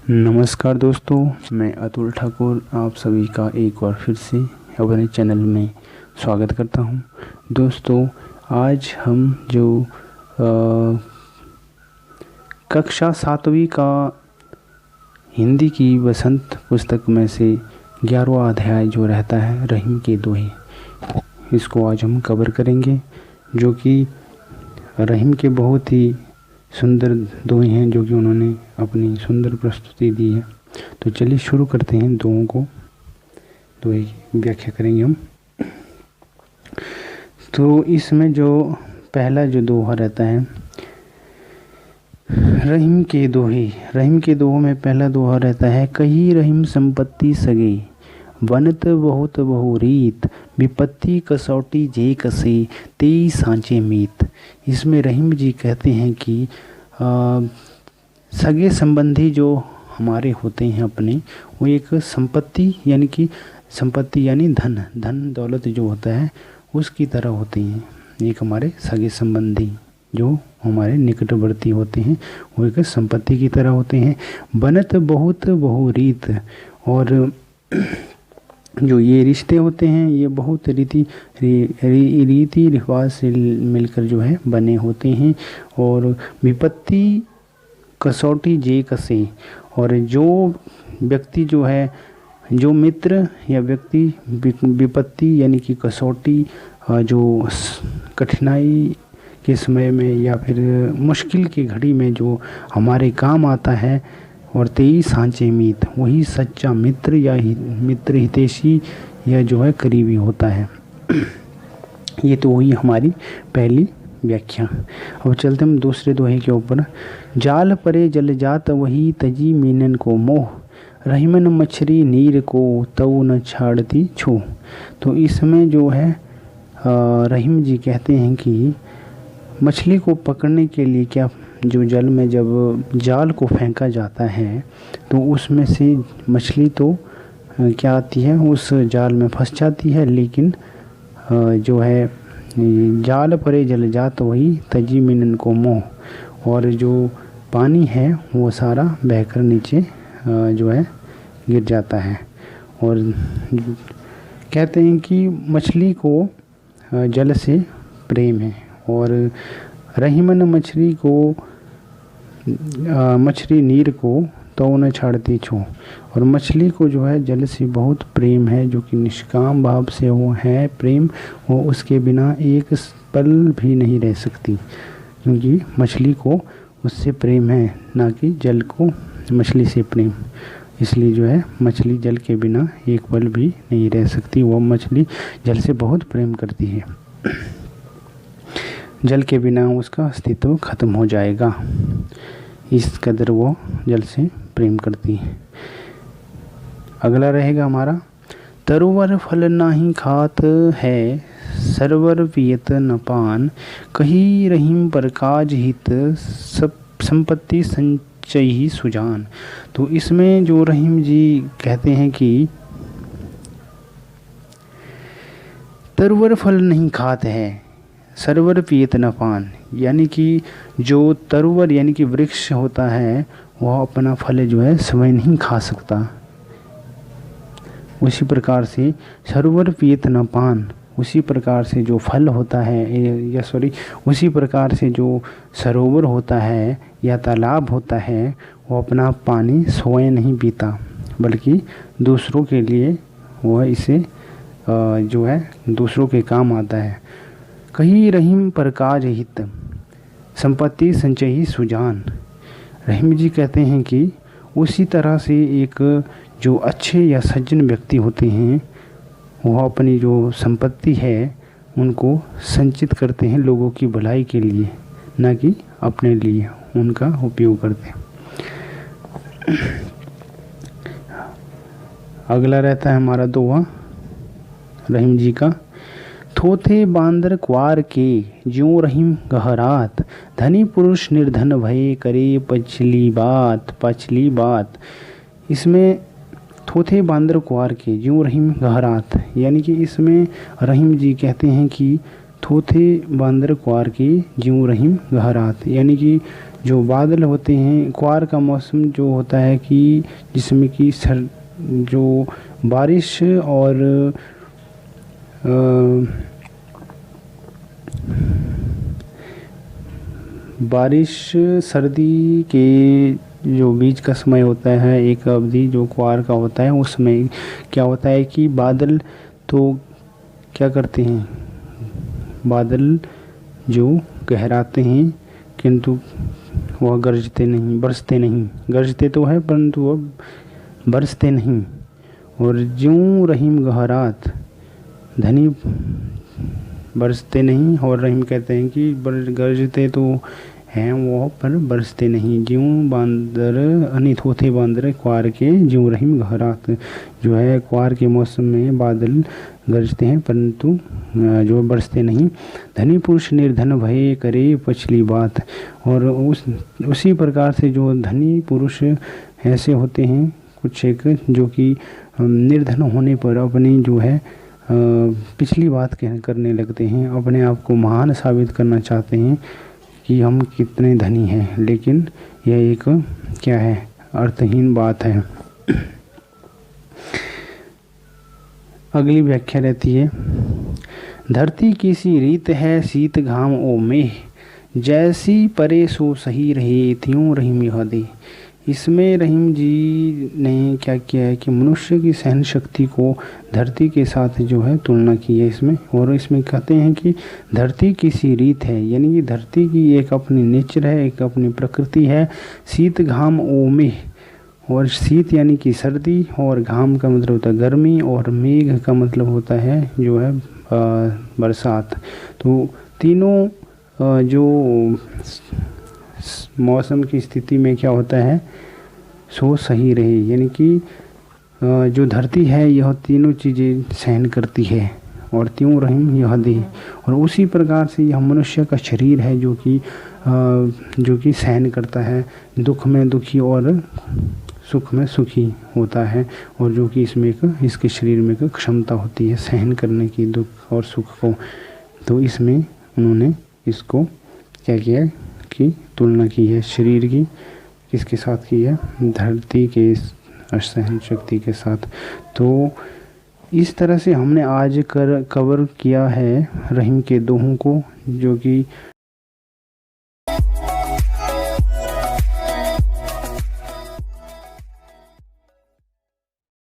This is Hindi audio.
नमस्कार दोस्तों, मैं अतुल ठाकुर आप सभी का एक बार फिर से अपने चैनल में स्वागत करता हूं। दोस्तों, आज हम जो कक्षा 7वीं का हिंदी की बसंत पुस्तक में से 11वां अध्याय जो रहता है रहीम के दोहे, इसको आज हम कवर करेंगे। जो कि रहीम के बहुत ही सुंदर दोहे हैं जो कि उन्होंने अपनी सुंदर प्रस्तुति दी है। तो चलिए शुरू करते हैं दोहों को, दोहे की व्याख्या करेंगे हम। तो इसमें जो पहला जो दोहा रहता है रहीम के दोहों में पहला दोहा रहता है, कही रहीम संपत्ति सगे बनत बहुत बहुरीत विपत्ति कसौटी जे कसे तेई सांचे मीत। इसमें रहीम जी कहते हैं कि सगे संबंधी जो हमारे होते हैं अपने, वो एक संपत्ति यानी धन दौलत जो होता है उसकी तरह होते हैं। एक हमारे सगे संबंधी जो हमारे निकटवर्ती होते हैं वो एक संपत्ति की तरह होते हैं। बनत बहुत बहुरीत, और जो ये रिश्ते होते हैं ये बहुत रीति रिवाज से मिलकर जो है बने होते हैं। और विपत्ति कसौटी जे कसे, और जो व्यक्ति जो है, जो मित्र या व्यक्ति विपत्ति यानी कि कसौटी, जो कठिनाई के समय में या फिर मुश्किल की घड़ी में जो हमारे काम आता है, और तेई सांचे मीत, वही सच्चा मित्र या मित्र हितैषी या जो है करीबी होता है। ये तो वही हमारी पहली व्याख्या। अब चलते हम दूसरे दोहे के ऊपर। जाल परे जल जात वही तजी मीनन को मोह रहीमन मछरी नीर को तऊ न छाड़ती छो। तो इसमें जो है रहीम जी कहते हैं कि मछली को पकड़ने के लिए क्या, जो जल में जब जाल को फेंका जाता है तो उसमें से मछली तो क्या आती है, उस जाल में फंस जाती है, लेकिन जो है जाल परे जल जात वही तजी मिनन को मोह, और जो पानी है वो सारा बहकर नीचे जो है गिर जाता है। और कहते हैं कि मछली को जल से प्रेम है, और रहीमन मछली नीर को तो न छाड़ती छो, और मछली को जो है जल से बहुत प्रेम है, जो कि निष्काम भाव से वो है प्रेम, वो उसके बिना एक पल भी नहीं रह सकती, क्योंकि मछली को उससे प्रेम है, ना कि जल को मछली से प्रेम। इसलिए जो है मछली जल के बिना एक पल भी नहीं रह सकती, वो मछली जल से बहुत प्रेम करती है। जल के बिना उसका अस्तित्व खत्म हो जाएगा, इस कदर वो जल से प्रेम करती है। अगला रहेगा हमारा, तरुवर फल नाही खात है सरवर पियत न पान कही रहीम पर काज हित सब संपत्ति संचयी सुजान। तो इसमें जो रहीम जी कहते हैं कि तरुवर फल नहीं खात है सरवर पियत न पान, यानी कि जो तरुवर यानी कि वृक्ष होता है वह अपना फल जो है स्वयं नहीं खा सकता, उसी प्रकार से सरोवर पियत न पान, उसी प्रकार से जो फल होता है उसी प्रकार से जो सरोवर होता है या तालाब होता है वो अपना पानी स्वयं नहीं पीता, बल्कि दूसरों के लिए वह इसे जो है दूसरों के काम आता है। कही रहीम पर काज हित संपत्ति संचयी सुजान। रहीम जी कहते हैं कि उसी तरह से एक जो अच्छे या सज्जन व्यक्ति होते हैं वह अपनी जो संपत्ति है उनको संचित करते हैं लोगों की भलाई के लिए, न कि अपने लिए उनका उपयोग करते हैं। अगला रहता है हमारा दोहा रहीम जी का, थोथे बांदर क्वार के ज्यों रहीम गहरात धनी पुरुष निर्धन भय करे पछली बात। इसमें थोथे बांदर क्वार के ज्यों रहीम गहरात, यानी कि इसमें रहीम जी कहते हैं कि थोथे बांदर क्वार की ज्यों रहीम गहरात, यानी कि जो बादल होते हैं, क्वार का मौसम जो होता है कि जिसमें कि जो बारिश और बारिश सर्दी के जो बीच का समय होता है, एक अवधि जो क्वार का होता है, उसमें क्या होता है कि बादल तो क्या करते हैं, बादल जो गहराते हैं किंतु वह गरजते नहीं, बरसते नहीं, गरजते तो है परंतु वह बरसते नहीं। और ज्यों रहीम गहरात, धनी बरसते नहीं, और रहीम कहते हैं कि गरजते तो हैं वो पर बरसते नहीं। ज्यों बांदर अनित होते बांदर क्वार के ज्यों रहीम गहरात, जो है क्वार के मौसम में बादल गरजते हैं परंतु जो बरसते नहीं। धनी पुरुष निर्धन भय करे पछली बात, और उसी प्रकार से जो धनी पुरुष ऐसे होते हैं कुछ एक, जो कि निर्धन होने पर अपनी जो है पिछली बात करने लगते हैं, अपने आप को महान साबित करना चाहते हैं कि हम कितने धनी हैं, लेकिन यह एक क्या है, अर्थहीन बात है। अगली व्याख्या रहती है, धरती की सी रीत है शीत घाम ओ मेह, जैसी परे सो सही रहे त्यों रहीम यह दे। इसमें रहीम जी ने क्या किया है कि मनुष्य की सहन शक्ति को धरती के साथ जो है तुलना की है इसमें, और इसमें कहते हैं कि धरती की सी रीत है, यानी कि धरती की एक अपनी नेचर है, एक अपनी प्रकृति है। शीत घाम ओमे, और शीत यानी कि सर्दी, और घाम का मतलब होता है गर्मी, और मेघ का मतलब होता है जो है बरसात। तो तीनों जो मौसम की स्थिति में क्या होता है, सो सही रहे, यानी कि जो धरती है यह तीनों चीज़ें सहन करती है, और त्यों रहीम यह दे। और उसी प्रकार से यह मनुष्य का शरीर है जो कि सहन करता है, दुख में दुखी और सुख में सुखी होता है, और जो कि इसमें इसके शरीर में एक क्षमता होती है सहन करने की दुख और सुख को। तो इसमें उन्होंने इसको क्या किया की तुलना की है शरीर की, किसके साथ की है, धरती के सहन शक्ति के साथ। तो इस तरह से हमने आज कवर किया है रहीम के दोहों को, जो कि